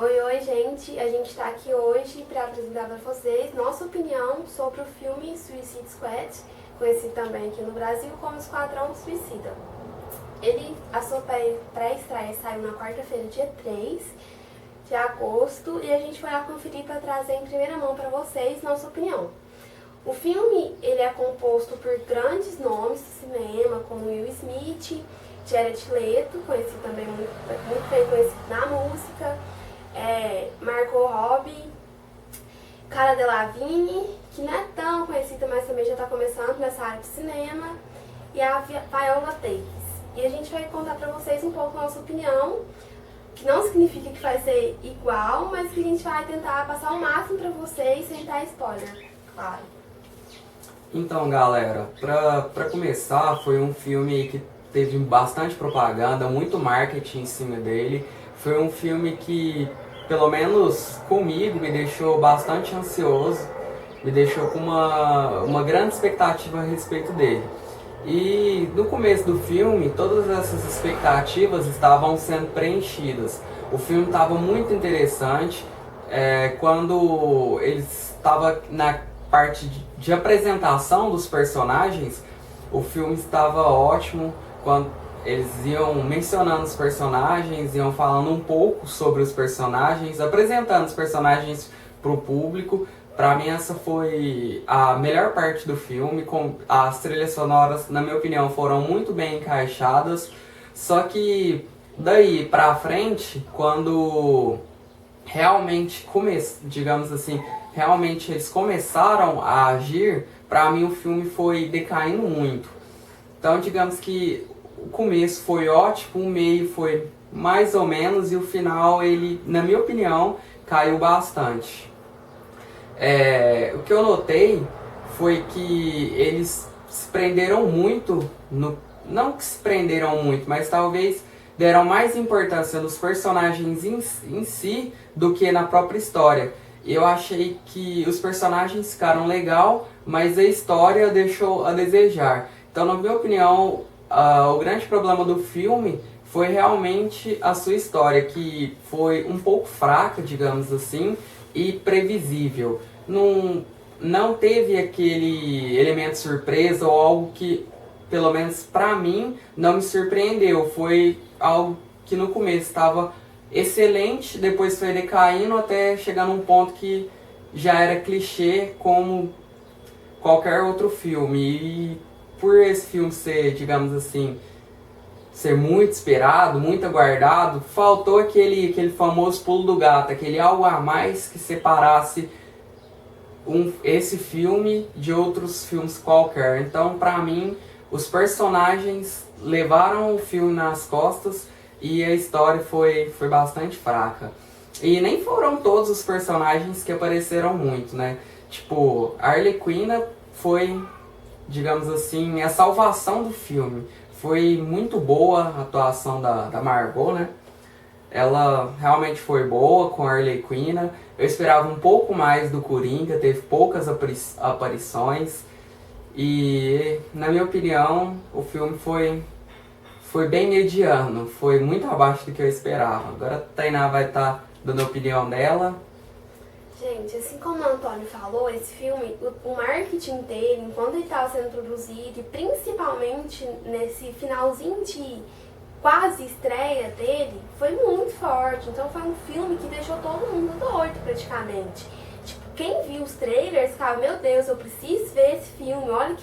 Oi, gente! A gente está aqui hoje para apresentar para vocês nossa opinião sobre o filme Suicide Squad, conhecido também aqui no Brasil como Esquadrão Suicida. A sua pré-estreia saiu na quarta-feira, dia 3 de agosto, e a gente vai lá conferir para trazer em primeira mão para vocês nossa opinião. O filme ele é composto por grandes nomes do cinema, como Will Smith, Jared Leto, conhecido também muito bem conhecido na música, Margot Robbie, Cara Delevingne, que não é tão conhecida, mas também já está começando nessa área de cinema, e a Viola Davis. E a gente vai contar para vocês um pouco a nossa opinião, que não significa que vai ser igual, mas que a gente vai tentar passar o máximo para vocês sem dar spoiler, claro. Então, galera, pra começar, foi um filme que teve bastante propaganda, muito marketing em cima dele. Foi um filme que, pelo menos comigo, me deixou bastante ansioso, me deixou com uma grande expectativa a respeito dele. E no começo do filme, todas essas expectativas estavam sendo preenchidas. O filme estava muito interessante. Quando ele estava na parte de apresentação dos personagens, o filme estava ótimo. Quando eles iam mencionando os personagens, iam falando um pouco sobre os personagens, apresentando os personagens para o público. Para mim essa foi a melhor parte do filme. As trilhas sonoras, na minha opinião, foram muito bem encaixadas. Só que daí pra frente, quando realmente digamos assim, realmente eles começaram a agir, para mim o filme foi decaindo muito. Então digamos que o começo foi ótimo, o meio foi mais ou menos e o final, ele, na minha opinião, caiu bastante. O que eu notei foi que eles se prenderam muito, não que se prenderam muito, mas talvez deram mais importância nos personagens em si do que na própria história. Eu achei que os personagens ficaram legal, mas a história deixou a desejar. Então, na minha opinião, o grande problema do filme foi realmente a sua história, que foi um pouco fraca, digamos assim, e previsível. Não teve aquele elemento surpresa ou algo que, pelo menos pra mim, não me surpreendeu. Foi algo que no começo estava excelente, depois foi decaindo até chegar num ponto que já era clichê como qualquer outro filme. E por esse filme ser, digamos assim, ser muito esperado, muito aguardado, faltou aquele famoso pulo do gato, aquele algo a mais que separasse esse filme de outros filmes qualquer. Então, pra mim, os personagens levaram o filme nas costas e a história foi bastante fraca. E nem foram todos os personagens que apareceram muito, né? Tipo, a Arlequina foi, digamos assim, a salvação do filme. Foi muito boa a atuação da Margot, né? Ela realmente foi boa com a Arlequina. Eu esperava um pouco mais do Coringa, teve poucas aparições. E, na minha opinião, o filme foi bem mediano, foi muito abaixo do que eu esperava. Agora a Tainá vai estar dando a opinião dela. Gente, assim como o Antônio falou, esse filme, o marketing dele, enquanto ele estava sendo produzido, e principalmente nesse finalzinho de quase estreia dele, foi muito forte. Então foi um filme que deixou todo mundo doido praticamente. Tipo, quem viu os trailers ficava, meu Deus, eu preciso ver esse filme. Olha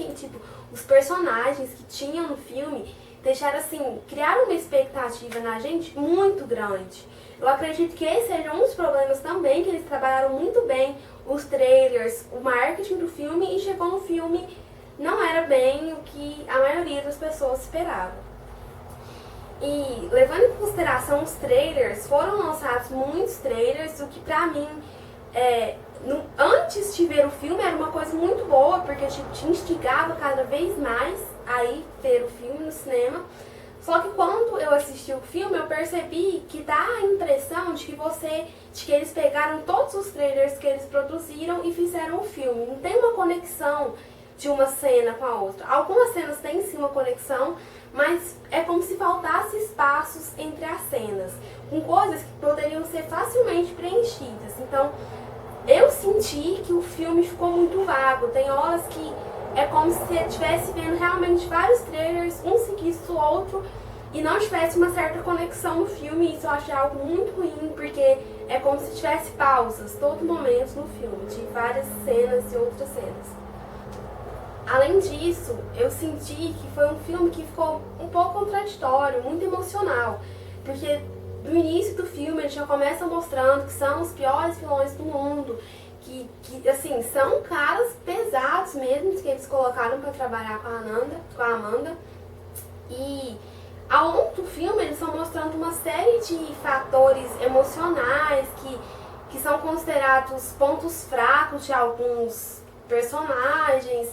os personagens que tinham no filme deixaram assim, criaram uma expectativa na gente muito grande. Eu acredito que esse seja um dos problemas também, que eles trabalharam muito bem os trailers, o marketing do filme, e chegou no filme, não era bem o que a maioria das pessoas esperava. E levando em consideração os trailers, foram lançados muitos trailers, o que pra mim, antes de ver o filme, era uma coisa muito boa, porque te instigava cada vez mais a ir ver o filme no cinema. Só que quando eu assisti o filme, eu percebi que dá a impressão de que eles pegaram todos os trailers que eles produziram e fizeram o filme. Não tem uma conexão de uma cena com a outra. Algumas cenas têm sim uma conexão, mas é como se faltasse espaços entre as cenas, com coisas que poderiam ser facilmente preenchidas. Então, eu senti que o filme ficou muito vago. Tem horas que é como se você estivesse vendo realmente vários trailers, um seguisse do outro, e não tivesse uma certa conexão no filme. Isso eu achei algo muito ruim, porque é como se tivesse pausas todo momento no filme, de várias cenas e outras cenas. Além disso, eu senti que foi um filme que ficou um pouco contraditório, muito emocional, porque no início do filme ele já começa mostrando que são os piores vilões do mundo, que assim, são caras pesados mesmo que eles colocaram para trabalhar com a Amanda. E ao longo do filme eles estão mostrando uma série de fatores emocionais que são considerados pontos fracos de alguns personagens,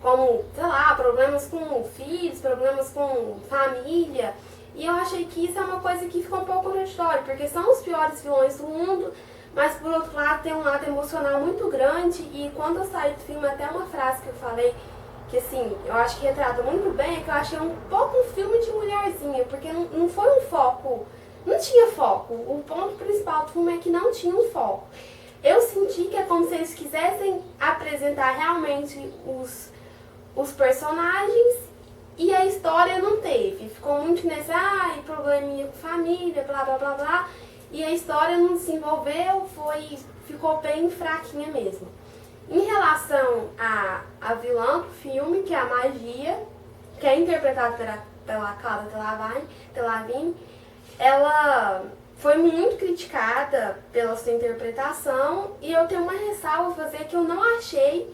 como, sei lá, problemas com filhos, problemas com família. E eu achei que isso é uma coisa que ficou um pouco contraditória, porque são os piores vilões do mundo, mas por outro lado tem um lado emocional muito grande. E quando eu saí do filme, até uma frase que eu falei, que assim, eu acho que retrata muito bem, é que eu achei um pouco um filme de mulherzinha, porque não foi um foco, não tinha foco. O ponto principal do filme é que não tinha um foco. Eu senti que é como se eles quisessem apresentar realmente os personagens, e a história não teve. Ficou muito nesse, probleminha com família, blá blá blá blá, e a história não se desenvolveu, ficou bem fraquinha mesmo. Em relação à vilã do filme, que é a Magia, que é interpretada pela Cara Delevingne, ela foi muito criticada pela sua interpretação, e eu tenho uma ressalva a fazer, que eu não achei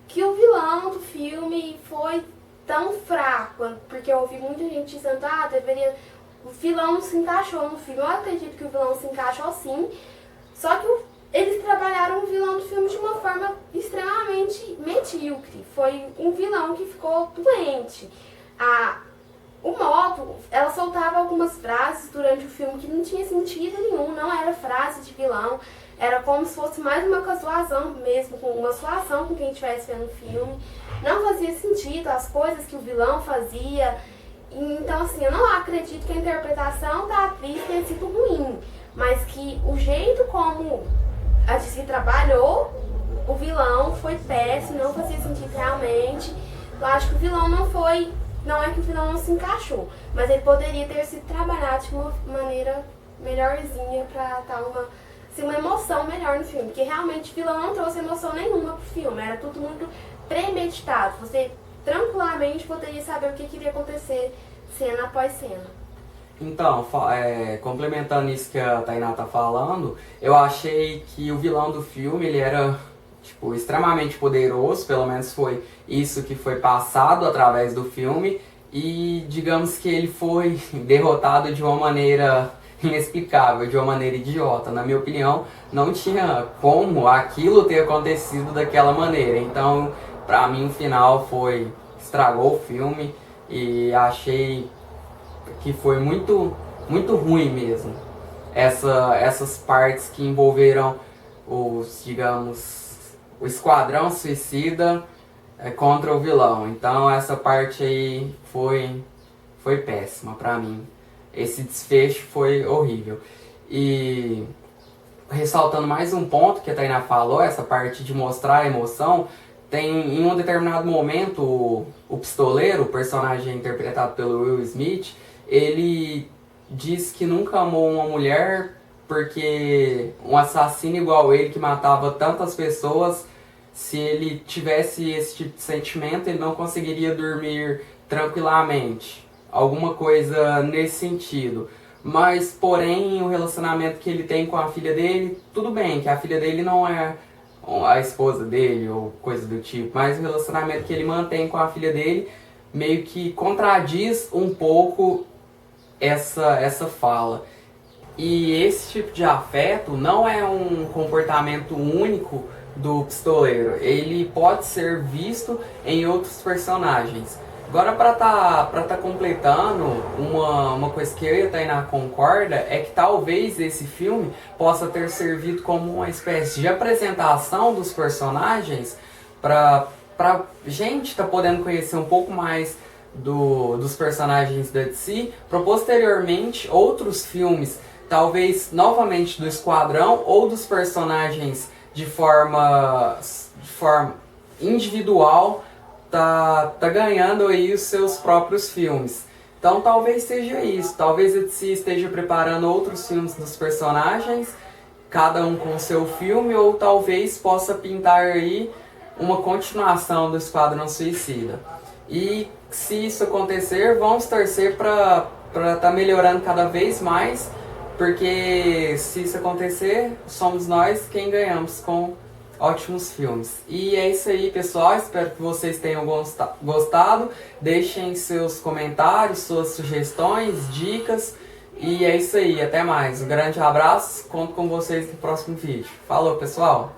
que o vilão do filme foi tão fraco, porque eu ouvi muita gente dizendo, o vilão não se encaixou no filme. Eu acredito que o vilão se encaixou sim, só que eles trabalharam o vilão do filme de uma forma extremamente medíocre. Foi um vilão que ficou doente. O modo, ela soltava algumas frases durante o filme que não tinha sentido nenhum, não era frase de vilão, era como se fosse mais uma casuação mesmo, com uma zoação com quem estivesse vendo o filme. Não fazia sentido as coisas que o vilão fazia. Então, assim, eu não acredito que a interpretação da atriz tenha sido ruim, mas que o jeito como a DC trabalhou o vilão foi péssimo, não fazia sentido realmente. Eu acho que o vilão não é que o vilão não se encaixou, mas ele poderia ter sido trabalhado de uma maneira melhorzinha pra dar uma emoção melhor no filme, porque realmente o vilão não trouxe emoção nenhuma pro filme, era tudo muito premeditado. Você tranquilamente poderia saber o que iria acontecer cena após cena. Então, complementando isso que a Tainá tá falando, eu achei que o vilão do filme, ele era extremamente poderoso, pelo menos foi isso que foi passado através do filme, e digamos que ele foi derrotado de uma maneira inexplicável, de uma maneira idiota. Na minha opinião, não tinha como aquilo ter acontecido daquela maneira. Então, pra mim, o final estragou o filme, e achei que foi muito, muito ruim mesmo. Essas partes que envolveram o Esquadrão Suicida contra o vilão. Então essa parte aí foi péssima pra mim. Esse desfecho foi horrível. E ressaltando mais um ponto que a Tainá falou, essa parte de mostrar a emoção, em um determinado momento o pistoleiro, o personagem interpretado pelo Will Smith, ele diz que nunca amou uma mulher porque um assassino igual ele, que matava tantas pessoas, se ele tivesse esse tipo de sentimento, ele não conseguiria dormir tranquilamente. Alguma coisa nesse sentido. Mas, porém, o relacionamento que ele tem com a filha dele, tudo bem, que a filha dele não é a esposa dele ou coisa do tipo, mas o relacionamento que ele mantém com a filha dele meio que contradiz um pouco essa fala. E esse tipo de afeto não é um comportamento único do pistoleiro, ele pode ser visto em outros personagens. Agora, para tá completando, uma coisa que eu e a Tainá concorda é que talvez esse filme possa ter servido como uma espécie de apresentação dos personagens para gente tá podendo conhecer um pouco mais dos personagens da DC, para posteriormente outros filmes, talvez novamente do Esquadrão ou dos personagens de forma individual, tá ganhando aí os seus próprios filmes. Então talvez seja isso, talvez a DC esteja preparando outros filmes dos personagens, cada um com o seu filme, ou talvez possa pintar aí uma continuação do Esquadrão Suicida. E se isso acontecer, vamos torcer para estar melhorando cada vez mais, porque se isso acontecer, somos nós quem ganhamos com ótimos filmes. E é isso aí, pessoal, espero que vocês tenham gostado. Deixem seus comentários, suas sugestões, dicas. E é isso aí, até mais. Um grande abraço, conto com vocês no próximo vídeo. Falou, pessoal!